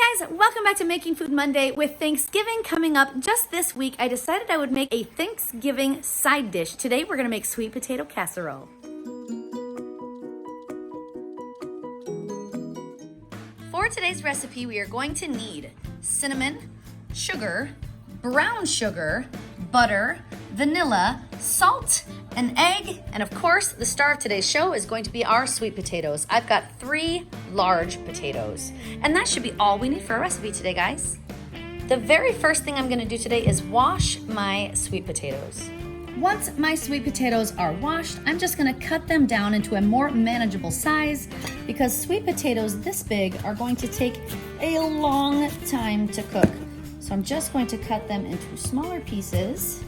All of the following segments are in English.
Hi guys, welcome back to Making Food Monday. With Thanksgiving coming up just this week, I decided I would make a Thanksgiving side dish. Today we're gonna make sweet potato casserole. For today's recipe, we are going to need cinnamon, sugar, brown sugar, butter, vanilla, salt, an egg, and of course, the star of today's show is going to be our sweet potatoes. I've got 3 large potatoes, and that should be all we need for our recipe today, guys. The very first thing I'm gonna do today is wash my sweet potatoes. Once my sweet potatoes are washed, I'm just gonna cut them down into a more manageable size because sweet potatoes this big are going to take a long time to cook. So I'm just going to cut them into smaller pieces.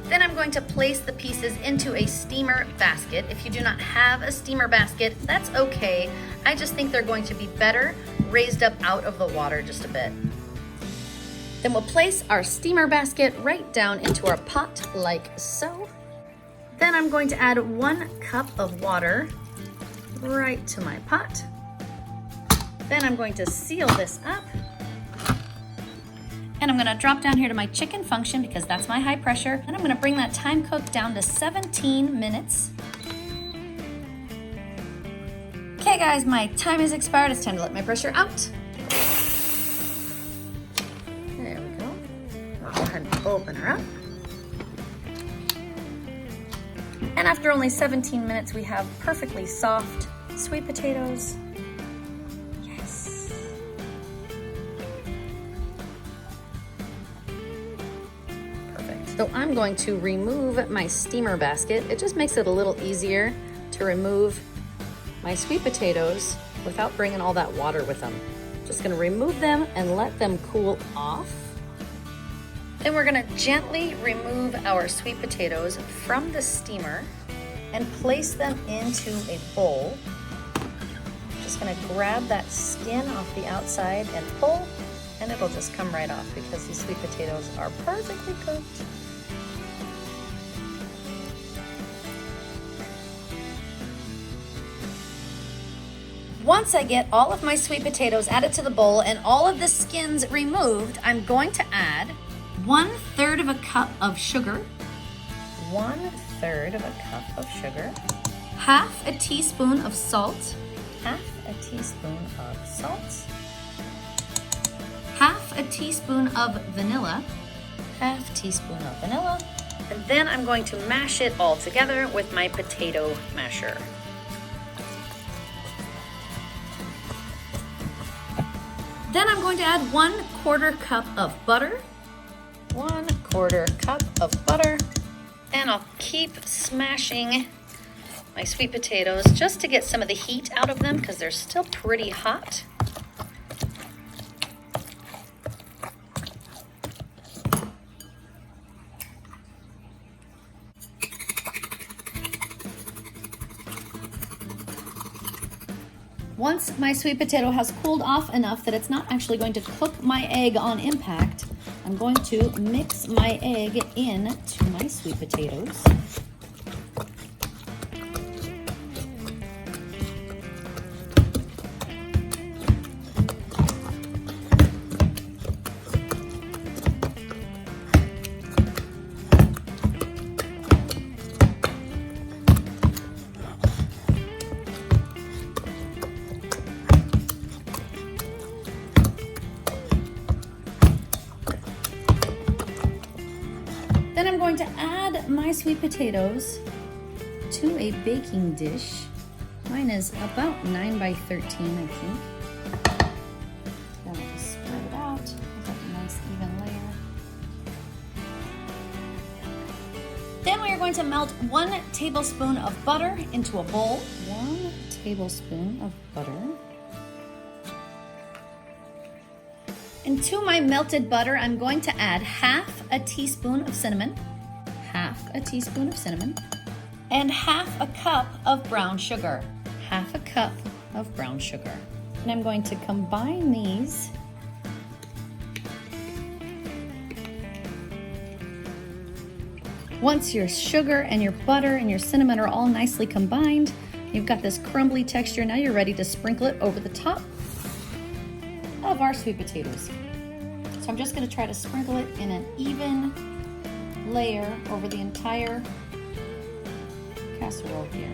Then I'm going to place the pieces into a steamer basket. If you do not have a steamer basket, that's okay. I just think they're going to be better raised up out of the water just a bit. Then we'll place our steamer basket right down into our pot like so. Then I'm going to add 1 cup of water right to my pot. Then I'm going to seal this up. And I'm gonna drop down here to my chicken function because that's my high pressure. And I'm gonna bring that time cook down to 17 minutes. Okay guys, my time has expired. It's time to let my pressure out. There we go. I'll go ahead and open her up. And after only 17 minutes, we have perfectly soft sweet potatoes. So I'm going to remove my steamer basket. It just makes it a little easier to remove my sweet potatoes without bringing all that water with them. Just gonna remove them and let them cool off. Then we're gonna gently remove our sweet potatoes from the steamer and place them into a bowl. Just gonna grab that skin off the outside and pull, and it'll just come right off because these sweet potatoes are perfectly cooked. Once I get all of my sweet potatoes added to the bowl and all of the skins removed, I'm going to add 1/3 of a cup of sugar, 1/3 of a cup of sugar, 1/2 a teaspoon of salt, 1/2 a teaspoon of salt, 1/2 a teaspoon of vanilla, 1/2 teaspoon of vanilla, and then I'm going to mash it all together with my potato masher. Then I'm going to add 1/4 cup of butter, 1/4 cup of butter, and I'll keep smashing my sweet potatoes just to get some of the heat out of them because they're still pretty hot. Once my sweet potato has cooled off enough that it's not actually going to cook my egg on impact, I'm going to mix my egg into my sweet potatoes. Then I'm going to add my sweet potatoes to a baking dish. Mine is about 9 by 13, I think. Then I'll just spread it out. I've got a nice even layer. Then we are going to melt 1 tablespoon of butter into a bowl. 1 tablespoon of butter. And to my melted butter, I'm going to add 1/2 a teaspoon of cinnamon, 1/2 a teaspoon of cinnamon, and 1/2 a cup of brown sugar, 1/2 a cup of brown sugar. And I'm going to combine these Once your sugar and your butter and your cinnamon are all nicely combined, you've got this crumbly texture. Now you're ready to sprinkle it over the top of our sweet potatoes. So I'm just gonna try to sprinkle it in an even layer over the entire casserole here.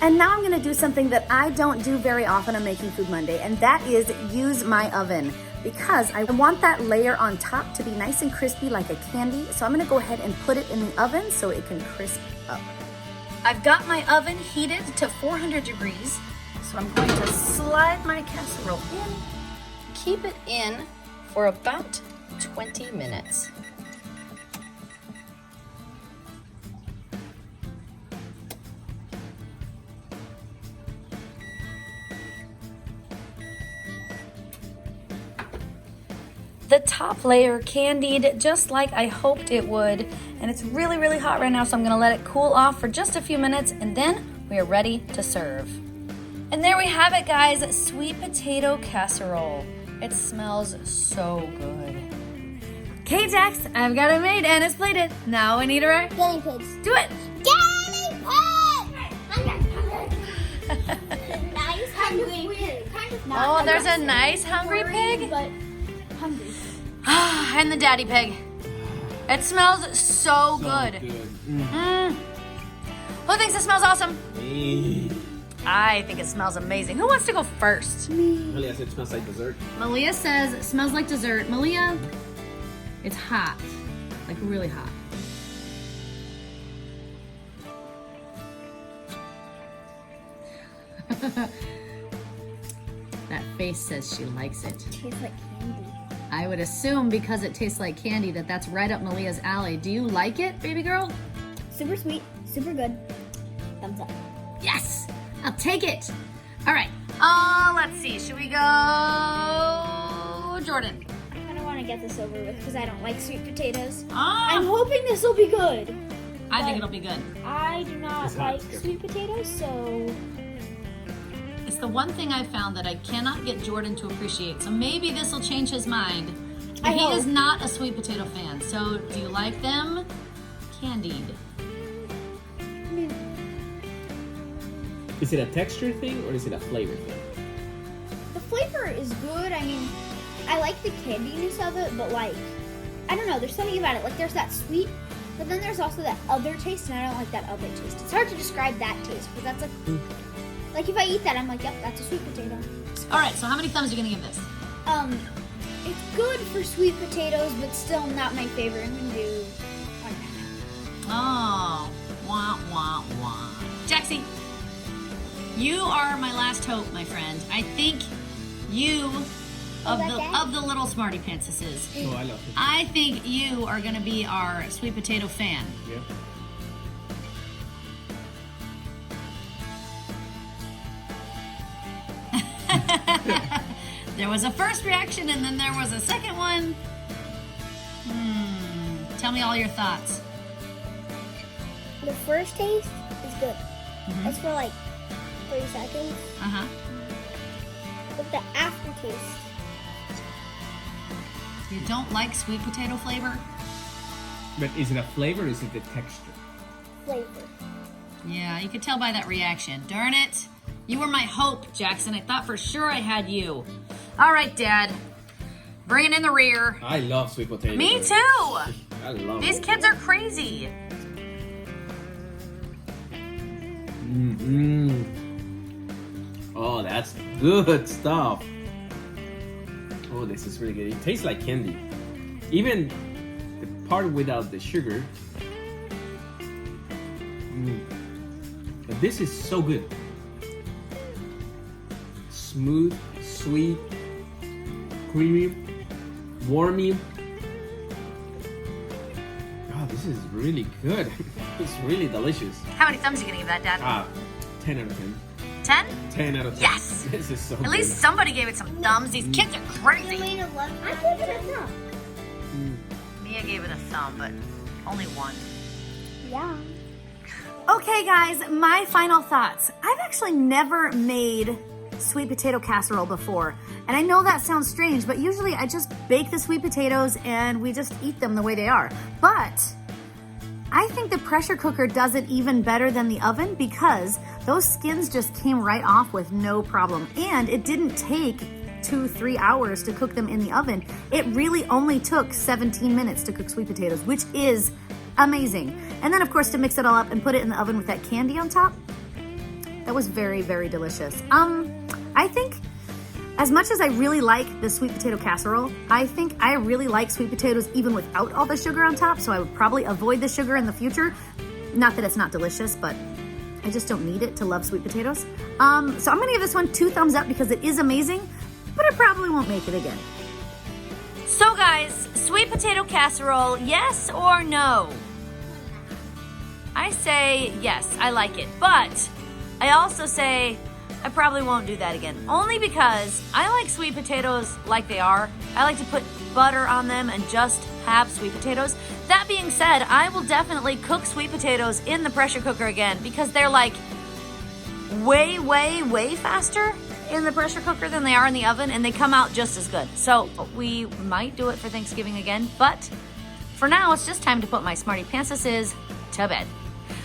And now I'm gonna do something that I don't do very often on Making Food Monday, and that is use my oven, because I want that layer on top to be nice and crispy like a candy. So I'm gonna go ahead and put it in the oven so it can crisp up. I've got my oven heated to 400 degrees, so I'm going to slide my casserole in, keep it in for about 20 minutes. The top layer candied just like I hoped it would, and it's really, really hot right now, so I'm gonna let it cool off for just a few minutes, and then we are ready to serve. And there we have it, guys, sweet potato casserole. It smells so good. Okay, Jax, I've got it made and it's plated. Now we need our guinea pigs. Do it. Guinea pig! Nice hungry pig. Oh, there's a nice hungry pig? But hungry. And the daddy pig. It smells so good. Who thinks it smells awesome? Me. I think it smells amazing. Who wants to go first? Malia said it smells like dessert. Malia says it smells like dessert. Malia, it's hot, like really hot. That face says she likes it. Tastes like candy. I would assume because it tastes like candy that that's right up Malia's alley. Do you like it, baby girl? Super sweet, super good. Thumbs up. Yes, I'll take it. All right, let's see, should we go Jordan? I kind of want to get this over with because I don't like sweet potatoes. Ah. I'm hoping this will be good. I think it'll be good. I do not like sweet potatoes, so... It's the one thing I found that I cannot get Jordan to appreciate. So maybe this will change his mind. But he is not a sweet potato fan. So do you like them candied? Is it a texture thing or is it a flavor thing? The flavor is good. I mean, I like the candiness of it, but like, I don't know, there's something about it. Like there's that sweet, but then there's also that other taste, and I don't like that other taste. It's hard to describe that taste, but that's like if I eat that, I'm like, yep, that's a sweet potato. All right, so how many thumbs are you gonna give this? It's good for sweet potatoes, but still not my favorite. I'm gonna do 1.5. Oh, wah, wah, wah. Jaxie, you are my last hope, my friend. I think you, of the little Smartypants this is, Oh, I love it. I think you are gonna be our sweet potato fan. Yeah. There was a first reaction and then there was a second one. Tell me all your thoughts. The first taste is good. It's for like 30 seconds. Uh-huh. But the aftertaste. You don't like sweet potato flavor? But is it a flavor or is it the texture? Flavor. Yeah, you could tell by that reaction. Darn it. You were my hope, Jackson. I thought for sure I had you. All right, Dad. Bring it in the rear. I love sweet potatoes. Me too. I love These it. kids are crazy. Oh, that's good stuff. Oh, this is really good. It tastes like candy. Even the part without the sugar. But this is so good. Smooth, sweet, creamy, warmy. Oh, this is really good. It's really delicious. How many thumbs are you gonna give that, Dad? 10 out of 10. 10? 10 out of 10. Yes. This is so good. At least somebody gave it some thumbs. These kids are crazy. I gave it a thumb. Mia gave it a thumb, but only one. Yeah. Okay, guys, my final thoughts. I've actually never made sweet potato casserole before. And I know that sounds strange, but usually I just bake the sweet potatoes and we just eat them the way they are. But I think the pressure cooker does it even better than the oven because those skins just came right off with no problem. And it didn't take 2-3 hours to cook them in the oven. It really only took 17 minutes to cook sweet potatoes, which is amazing. And then of course to mix it all up and put it in the oven with that candy on top, that was very, very delicious. I think as much as I really like the sweet potato casserole, I think I really like sweet potatoes even without all the sugar on top, so I would probably avoid the sugar in the future. Not that it's not delicious, but I just don't need it to love sweet potatoes. So I'm gonna give this one 2 thumbs up because it is amazing, but I probably won't make it again. So guys, sweet potato casserole, yes or no? I say yes, I like it, but I also say I probably won't do that again. Only because I like sweet potatoes like they are. I like to put butter on them and just have sweet potatoes. That being said, I will definitely cook sweet potatoes in the pressure cooker again because they're like way, way, way faster in the pressure cooker than they are in the oven, and they come out just as good. So we might do it for Thanksgiving again, but for now, it's just time to put my Smarty Pantsuses to bed.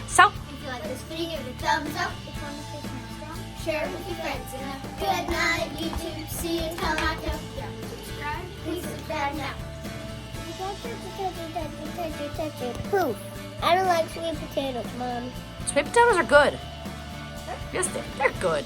So, If you like this video, give it a thumbs up. It's on the Facebook Instagram. Share it with your friends. And a good night, YouTube. See you tomorrow. Yeah. Subscribe. Please subscribe now. Poof. I don't like sweet potatoes, Mom. sweet potatoes are good. Yes, they're good.